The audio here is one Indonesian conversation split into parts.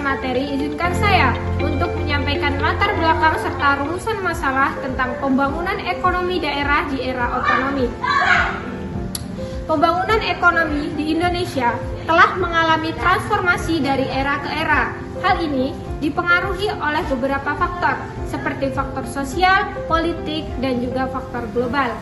materi, izinkan saya untuk menyampaikan latar belakang serta rumusan masalah tentang pembangunan ekonomi daerah di era otonomi. Pembangunan ekonomi di Indonesia telah mengalami transformasi dari era ke era. Hal ini dipengaruhi oleh beberapa faktor, seperti faktor sosial, politik, dan juga faktor global.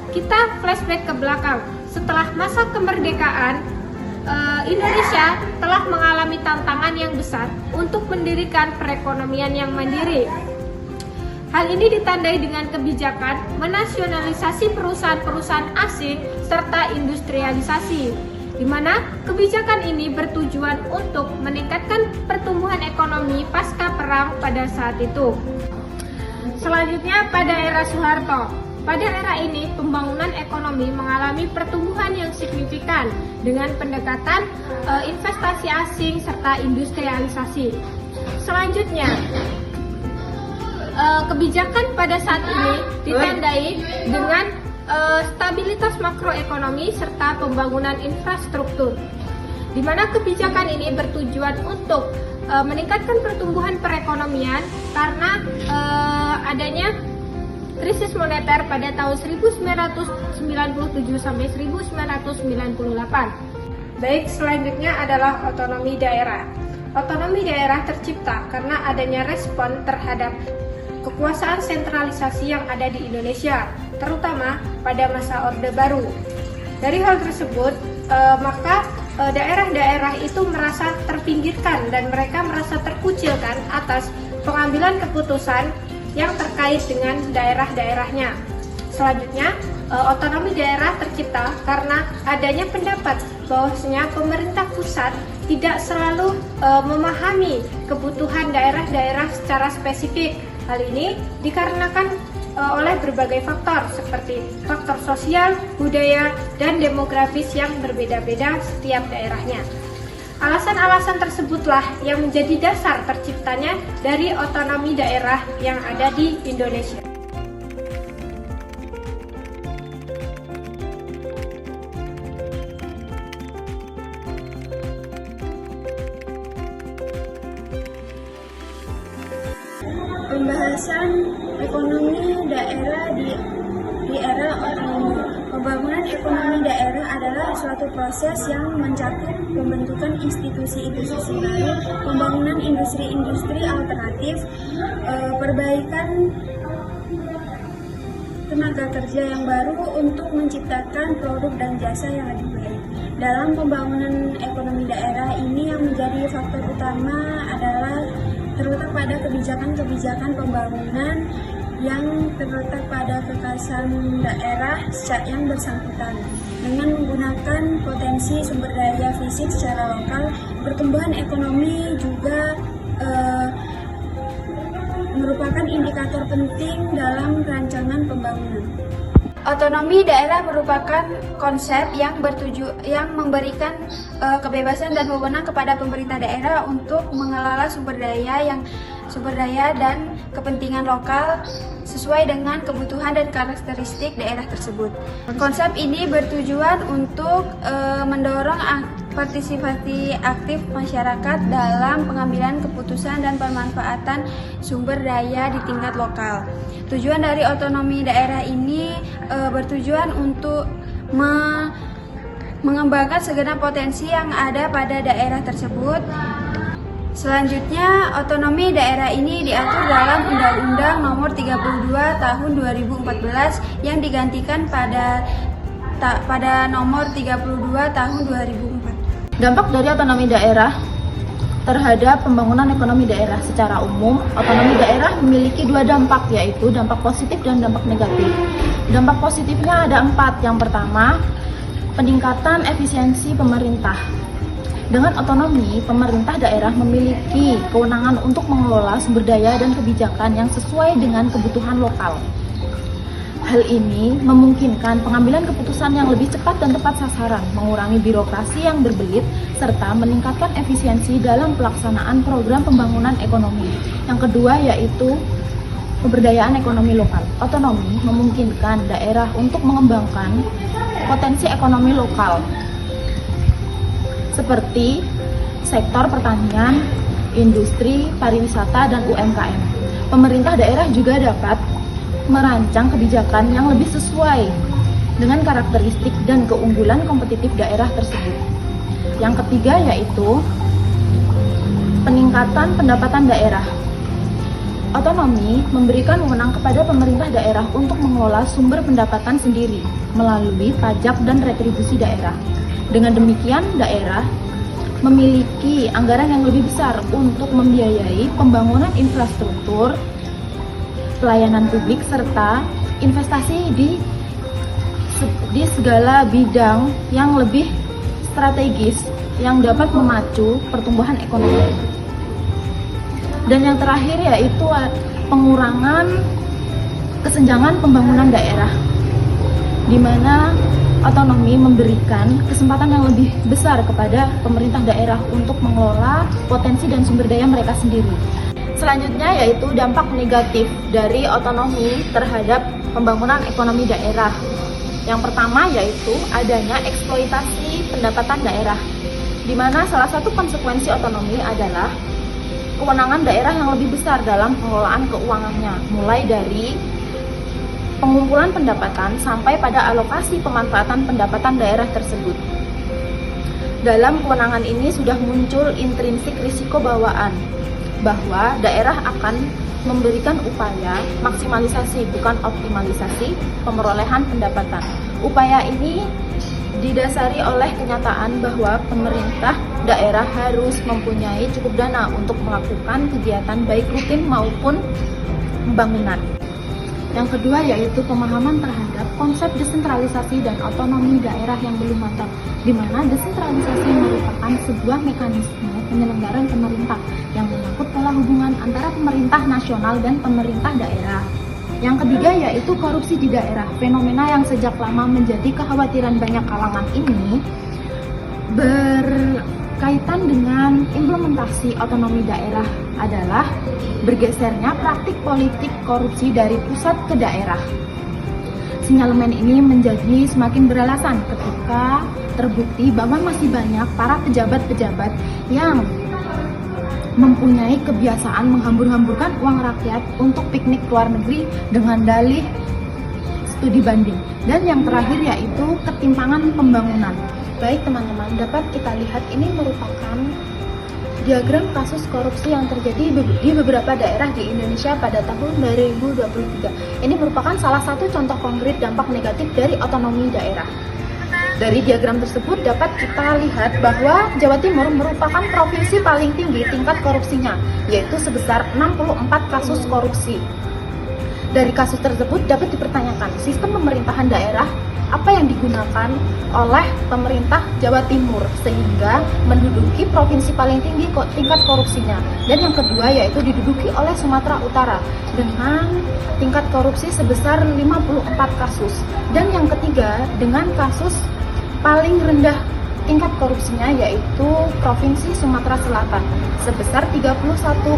Kita flashback ke belakang. Setelah masa kemerdekaan, Indonesia telah mengalami tantangan yang besar untuk mendirikan perekonomian yang mandiri. Hal ini ditandai dengan kebijakan menasionalisasi perusahaan-perusahaan asing serta industrialisasi, di mana kebijakan ini bertujuan untuk meningkatkan pertumbuhan ekonomi pasca perang pada saat itu. Selanjutnya pada era Soeharto. Pada era ini, pembangunan ekonomi mengalami pertumbuhan yang signifikan dengan pendekatan investasi asing serta industrialisasi. Selanjutnya, kebijakan pada saat ini ditandai dengan stabilitas makroekonomi serta pembangunan infrastruktur, di mana kebijakan ini bertujuan untuk meningkatkan pertumbuhan perekonomian karena adanya krisis moneter pada tahun 1997 sampai 1998. Baik, selanjutnya adalah otonomi daerah. Otonomi daerah tercipta karena adanya respon terhadap kekuasaan sentralisasi yang ada di Indonesia, terutama pada masa Orde Baru. Dari hal tersebut, maka daerah-daerah itu merasa terpinggirkan dan mereka merasa terkucilkan atas pengambilan keputusan yang terkait dengan daerah-daerahnya. Selanjutnya, otonomi daerah tercipta karena adanya pendapat bahwasanya pemerintah pusat tidak selalu memahami kebutuhan daerah-daerah secara spesifik. Hal ini dikarenakan oleh berbagai faktor seperti faktor sosial, budaya, dan demografis yang berbeda-beda setiap daerahnya. Alasan-alasan tersebutlah yang menjadi dasar terciptanya dari otonomi daerah yang ada di Indonesia. Pembahasan ekonomi daerah di era otonomi. Pembangunan ekonomi daerah adalah suatu proses yang mencakup pembentukan institusi-institusi baru, pembangunan industri-industri alternatif, perbaikan tenaga kerja yang baru untuk menciptakan produk dan jasa yang lebih baik. Dalam pembangunan ekonomi daerah ini yang menjadi faktor utama adalah terletak pada kebijakan-kebijakan pembangunan yang terletak pada kekhasan daerah yang bersangkutan. Dengan menggunakan potensi sumber daya fisik secara lokal, pertumbuhan ekonomi juga merupakan indikator penting dalam rancangan pembangunan. Otonomi daerah merupakan konsep yang memberikan kebebasan dan wewenang kepada pemerintah daerah untuk mengelola sumber daya dan kepentingan lokal sesuai dengan kebutuhan dan karakteristik daerah tersebut. Konsep ini bertujuan untuk mendorong partisipasi aktif masyarakat dalam pengambilan keputusan dan pemanfaatan sumber daya di tingkat lokal. Tujuan dari otonomi daerah ini bertujuan untuk mengembangkan segenap potensi yang ada pada daerah tersebut. Selanjutnya, otonomi daerah ini diatur dalam Undang-Undang Nomor 32 Tahun 2014 yang digantikan pada Nomor 32 Tahun 2004. Dampak dari otonomi daerah terhadap pembangunan ekonomi daerah secara umum, otonomi daerah memiliki dua dampak, yaitu dampak positif dan dampak negatif. Dampak positifnya ada 4. Yang pertama, peningkatan efisiensi pemerintah. Dengan otonomi, pemerintah daerah memiliki kewenangan untuk mengelola sumber daya dan kebijakan yang sesuai dengan kebutuhan lokal. Hal ini memungkinkan pengambilan keputusan yang lebih cepat dan tepat sasaran, mengurangi birokrasi yang berbelit, serta meningkatkan efisiensi dalam pelaksanaan program pembangunan ekonomi. Yang kedua yaitu pemberdayaan ekonomi lokal. Otonomi memungkinkan daerah untuk mengembangkan potensi ekonomi lokal, seperti sektor pertanian, industri, pariwisata, dan UMKM. Pemerintah daerah juga dapat merancang kebijakan yang lebih sesuai dengan karakteristik dan keunggulan kompetitif daerah tersebut. Yang ketiga yaitu peningkatan pendapatan daerah. Otonomi memberikan wewenang kepada pemerintah daerah untuk mengelola sumber pendapatan sendiri melalui pajak dan retribusi daerah. Dengan demikian, daerah memiliki anggaran yang lebih besar untuk membiayai pembangunan infrastruktur, pelayanan publik, serta investasi di segala bidang yang lebih strategis yang dapat memacu pertumbuhan ekonomi. Dan yang terakhir yaitu pengurangan kesenjangan pembangunan daerah, di mana otonomi memberikan kesempatan yang lebih besar kepada pemerintah daerah untuk mengelola potensi dan sumber daya mereka sendiri. Selanjutnya yaitu dampak negatif dari otonomi terhadap pembangunan ekonomi daerah. Yang pertama yaitu adanya eksploitasi pendapatan daerah, di mana salah satu konsekuensi otonomi adalah kewenangan daerah yang lebih besar dalam pengelolaan keuangannya, mulai dari pengumpulan pendapatan sampai pada alokasi pemanfaatan pendapatan daerah tersebut. Dalam kewenangan ini sudah muncul intrinsik risiko bawaan, bahwa daerah akan memberikan upaya maksimalisasi bukan optimalisasi pemerolehan pendapatan. Upaya ini didasari oleh kenyataan bahwa pemerintah daerah harus mempunyai cukup dana untuk melakukan kegiatan baik rutin maupun pembangunan. Yang kedua yaitu pemahaman terhadap konsep desentralisasi dan otonomi daerah yang belum mantap, di mana desentralisasi merupakan sebuah mekanisme penyelenggaraan pemerintah yang menyangkut pola hubungan antara pemerintah nasional dan pemerintah daerah. Yang ketiga yaitu korupsi di daerah. Fenomena yang sejak lama menjadi kekhawatiran banyak kalangan ini berkaitan dengan implementasi otonomi daerah adalah bergesernya praktik politik korupsi dari pusat ke daerah. Sinyalemen ini menjadi semakin beralasan ketika terbukti bahwa masih banyak para pejabat-pejabat yang mempunyai kebiasaan menghambur-hamburkan uang rakyat untuk piknik ke luar negeri dengan dalih studi banding. Dan yang terakhir yaitu ketimpangan pembangunan. Baik teman-teman, dapat kita lihat ini merupakan diagram kasus korupsi yang terjadi di beberapa daerah di Indonesia pada tahun 2023. Ini merupakan salah satu contoh konkret dampak negatif dari otonomi daerah. Dari diagram tersebut dapat kita lihat bahwa Jawa Timur merupakan provinsi paling tinggi tingkat korupsinya, yaitu sebesar 64 kasus korupsi. Dari kasus tersebut dapat dipertanyakan sistem pemerintahan daerah apa yang digunakan oleh pemerintah Jawa Timur sehingga menduduki provinsi paling tinggi tingkat korupsinya. Dan yang kedua yaitu diduduki oleh Sumatera Utara dengan tingkat korupsi sebesar 54 kasus. Dan yang ketiga dengan kasus paling rendah tingkat korupsinya yaitu Provinsi Sumatera Selatan sebesar 31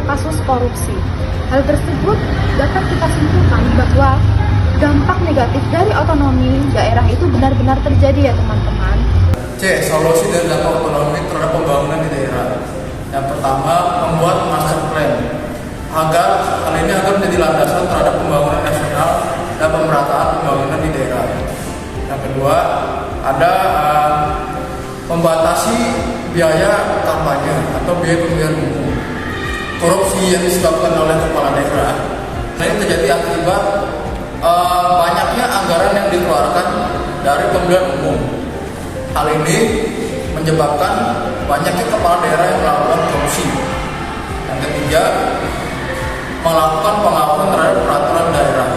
kasus korupsi. Hal tersebut dapat kita simpulkan bahwa dampak negatif dari otonomi daerah itu benar-benar terjadi ya teman-teman. C. Solusi dari dampak otonomi terhadap pembangunan di daerah. Yang pertama, membuat master plan agar menjadi landasan terhadap pembangunan nasional dan pemerataan pembangunan di daerah. Yang kedua, ada membatasi biaya kampanye atau biaya pemilihan umum. Korupsi yang disebabkan oleh kepala daerah. Ini terjadi akibat banyaknya anggaran yang dikeluarkan dari pemilihan umum. Hal ini menyebabkan banyaknya kepala daerah yang melakukan korupsi. Yang ketiga, melakukan pengawasan terhadap peraturan daerah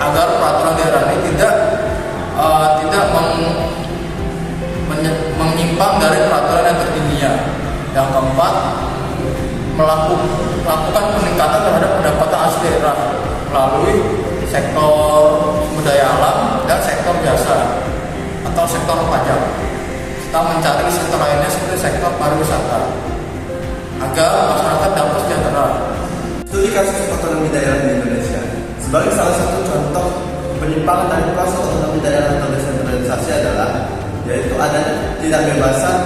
agar peraturan daerah ini tidak menyimpang dari peraturan yang tertingginya. Yang keempat, melakukan peningkatan terhadap pendapatan asli daerah melalui sektor sumber daya alam dan sektor jasa atau sektor pajak. Kita mencari sektor lainnya seperti sektor pariwisata agar masyarakat dapat sejahtera. Studi kasus otonomi daerah di Indonesia sebagai salah satu contoh penyimpangan dari proses otonomi daerah atau desentralisasi adalah yaitu adanya tidak bebasan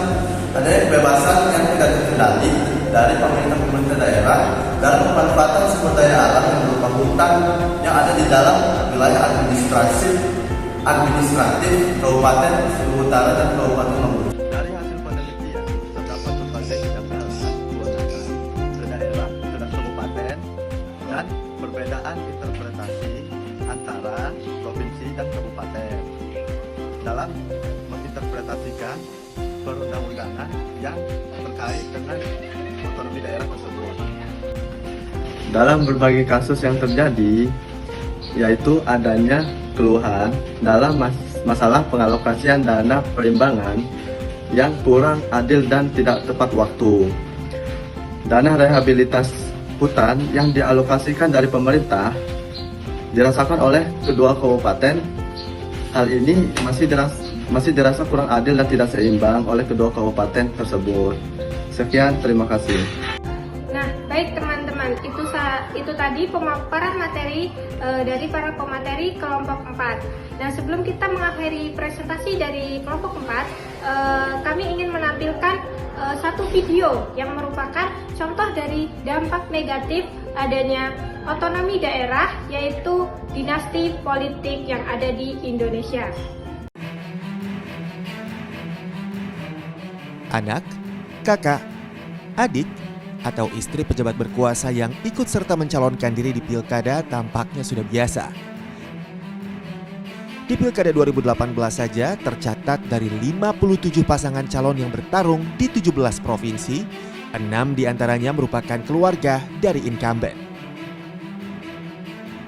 adanya kebebasan yang tidak terkendali dari pemerintah daerah dalam pemanfaatan sumber daya alam yang berupa hutan yang ada di dalam wilayah administratif Kabupaten Sulu Utara dan Kabupaten Lombok. Dari hasil penelitian terdapat berbagai kewenangan sedaerah, kabupaten, dan perbedaan interpretasi antara provinsi dan kabupaten dalam menginterpretasikan perundang-undangan yang terkait dengan otonomi daerah tersebut. Dalam berbagai kasus yang terjadi, yaitu adanya keluhan dalam masalah pengalokasian dana perimbangan yang kurang adil dan tidak tepat waktu. Dana rehabilitas hutan yang dialokasikan dari pemerintah dirasakan oleh kedua kabupaten. Hal ini masih dirasa kurang adil dan tidak seimbang oleh kedua kabupaten tersebut. Sekian, terima kasih. Nah, baik teman-teman, itu tadi pemaparan materi dari para pemateri kelompok 4. Nah, sebelum kita mengakhiri presentasi dari kelompok 4, kami ingin menampilkan satu video yang merupakan contoh dari dampak negatif adanya otonomi daerah, yaitu dinasti politik yang ada di Indonesia. Anak, kakak, adik, atau istri pejabat berkuasa yang ikut serta mencalonkan diri di pilkada tampaknya sudah biasa. Di pilkada 2018 saja tercatat dari 57 pasangan calon yang bertarung di 17 provinsi, 6 diantaranya merupakan keluarga dari incumbent.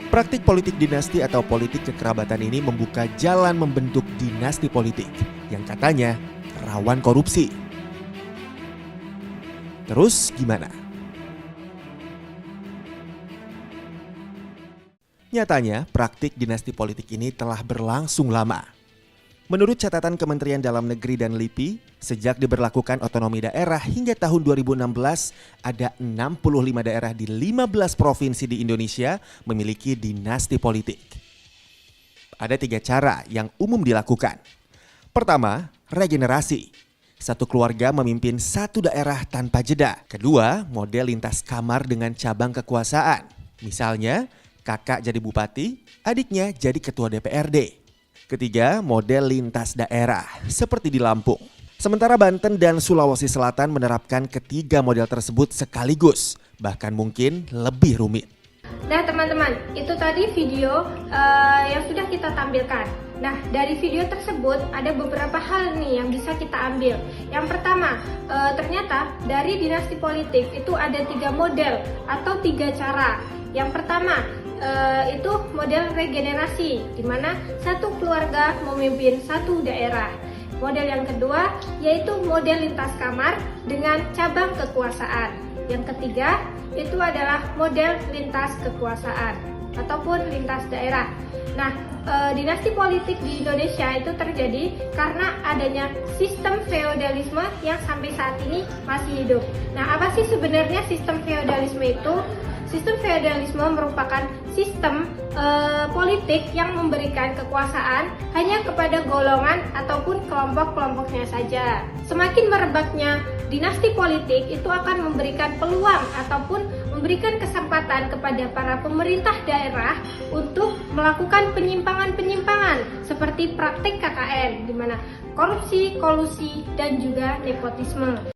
Praktik politik dinasti atau politik kekerabatan ini membuka jalan membentuk dinasti politik yang katanya rawan korupsi. Terus gimana? Nyatanya, praktik dinasti politik ini telah berlangsung lama. Menurut catatan Kementerian Dalam Negeri dan LIPI, sejak diberlakukan otonomi daerah hingga tahun 2016, ada 65 daerah di 15 provinsi di Indonesia memiliki dinasti politik. Ada 3 cara yang umum dilakukan. Pertama, regenerasi. Satu keluarga memimpin satu daerah tanpa jeda. Kedua, model lintas kamar dengan cabang kekuasaan. Misalnya, kakak jadi bupati, adiknya jadi ketua DPRD. Ketiga, model lintas daerah, seperti di Lampung. Sementara Banten dan Sulawesi Selatan menerapkan ketiga model tersebut sekaligus, bahkan mungkin lebih rumit. Nah teman-teman, itu tadi video yang sudah kita tampilkan. Nah, dari video tersebut ada beberapa hal nih yang bisa kita ambil. Yang pertama, ternyata dari dinasti politik itu ada 3 model atau 3 cara. Yang pertama, itu model regenerasi, di mana satu keluarga memimpin satu daerah. Model yang kedua, yaitu model lintas kamar dengan cabang kekuasaan. Yang ketiga, itu adalah model lintas kekuasaan ataupun lintas daerah. Nah, dinasti politik di Indonesia itu terjadi karena adanya sistem feodalisme yang sampai saat ini masih hidup. Nah, apa sih sebenarnya sistem feodalisme itu? Sistem feodalisme merupakan sistem politik yang memberikan kekuasaan hanya kepada golongan ataupun kelompok-kelompoknya saja. Semakin merebaknya dinasti politik itu akan memberikan peluang ataupun memberikan kesempatan kepada para pemerintah daerah untuk melakukan penyimpangan-penyimpangan seperti praktik KKN, di mana korupsi, kolusi, dan juga nepotisme.